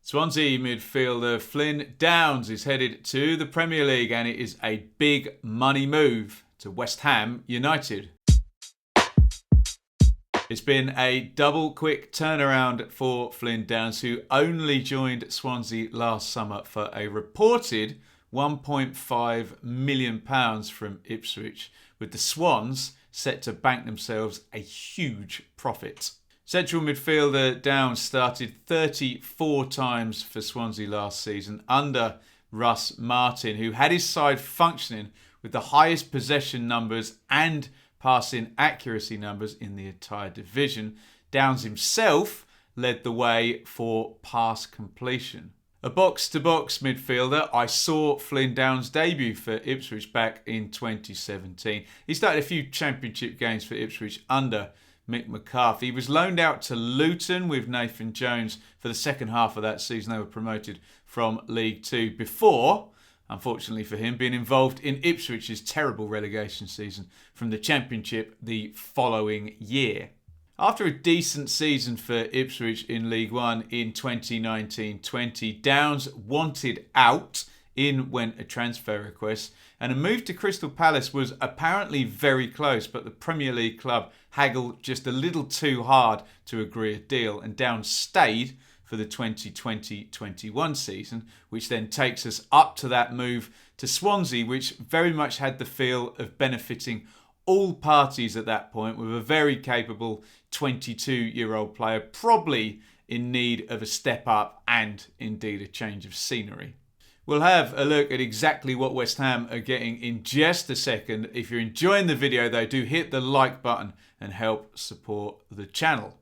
Swansea midfielder Flynn Downes is headed to the Premier League, and it is a big money move to West Ham United. It's been a double quick turnaround for Flynn Downes, who only joined Swansea last summer for a reported £1.5 million from Ipswich, with the Swans set to bank themselves a huge profit. Central midfielder Downes started 34 times for Swansea last season under Russ Martin, who had his side functioning with the highest possession numbers and passing accuracy numbers in the entire division. Downes himself led the way for pass completion. A box-to-box midfielder, I saw Flynn Downes debut for Ipswich back in 2017. He started a few championship games for Ipswich under Mick McCarthy. He was loaned out to Luton with Nathan Jones for the second half of that season. They were promoted from League Two before, unfortunately for him, being involved in Ipswich's terrible relegation season from the Championship the following year. After a decent season for Ipswich in League One in 2019-20, Downes wanted out. In went a transfer request, and a move to Crystal Palace was apparently very close, but the Premier League club haggled just a little too hard to agree a deal, and Downes stayed for the 2020-21 season, which then takes us up to that move to Swansea, which very much had the feel of benefiting all parties at that point, with a very capable 22-year-old player probably in need of a step up and indeed a change of scenery. We'll have a look at exactly what West Ham are getting in just a second. If you're enjoying the video though, do hit the like button and help support the channel.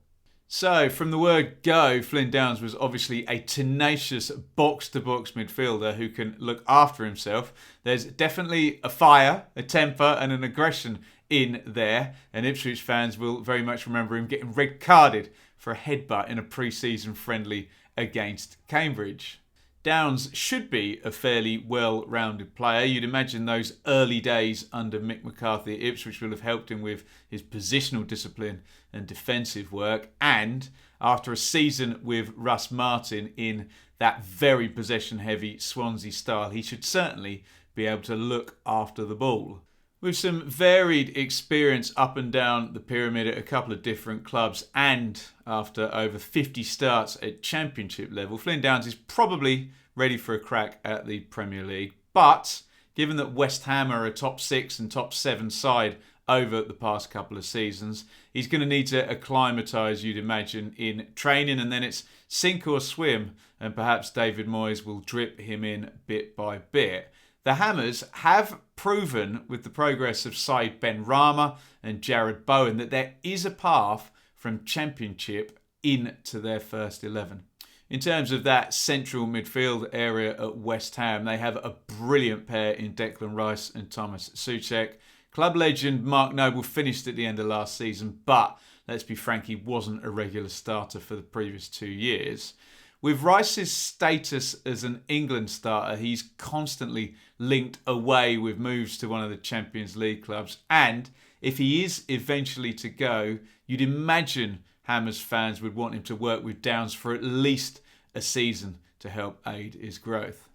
So, from the word go, Flynn Downes was obviously a tenacious box-to-box midfielder who can look after himself. There's definitely a fire, a temper and an aggression in there, and Ipswich fans will very much remember him getting red carded for a headbutt in a pre-season friendly against Cambridge. Downes should be a fairly well-rounded player. You'd imagine those early days under Mick McCarthy at Ipswich will have helped him with his positional discipline and defensive work. And after a season with Russ Martin in that very possession-heavy Swansea style, he should certainly be able to look after the ball. With some varied experience up and down the pyramid at a couple of different clubs, and after over 50 starts at Championship level, Flynn Downes is probably ready for a crack at the Premier League. But given that West Ham are a top 6 and top 7 side over the past couple of seasons, he's going to need to acclimatise, you'd imagine, in training, and then it's sink or swim, and perhaps David Moyes will drip him in bit by bit. The Hammers have proven with the progress of Said Benrahma and Jared Bowen that there is a path from Championship into their first 11. In terms of that central midfield area at West Ham, they have a brilliant pair in Declan Rice and Thomas Souček. Club legend Mark Noble finished at the end of last season, but let's be frank, he wasn't a regular starter for the previous 2 years. With Rice's status as an England starter, he's constantly linked away with moves to one of the Champions League clubs. And if he is eventually to go, you'd imagine Hammers fans would want him to work with Downes for at least a season to help aid his growth.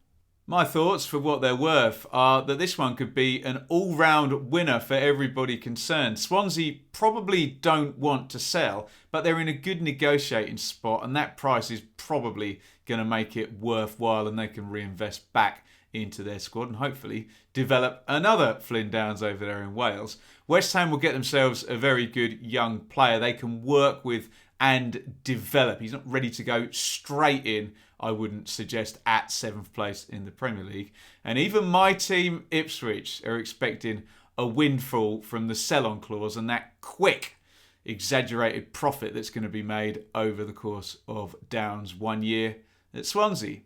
My thoughts, for what they're worth, are that this one could be an all-round winner for everybody concerned. Swansea probably don't want to sell, but they're in a good negotiating spot, and that price is probably going to make it worthwhile, and they can reinvest back into their squad and hopefully develop another Flynn Downes over there in Wales. West Ham will get themselves a very good young player they can work with and develop. He's not ready to go straight in, I wouldn't suggest, at 7th place in the Premier League. And even my team, Ipswich, are expecting a windfall from the sell-on clause and that quick, exaggerated profit that's going to be made over the course of Downes' 1 year at Swansea.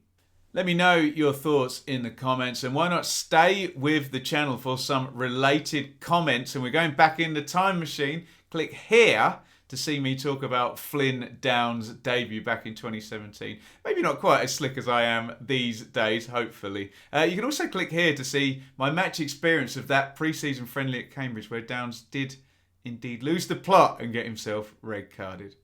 Let me know your thoughts in the comments, and why not stay with the channel for some related comments. And we're going back in the time machine. Click here to see me talk about Flynn Downes' debut back in 2017. Maybe not quite as slick as I am these days, hopefully. You can also click here to see my match experience of that pre-season friendly at Cambridge, where Downes did indeed lose the plot and get himself red carded.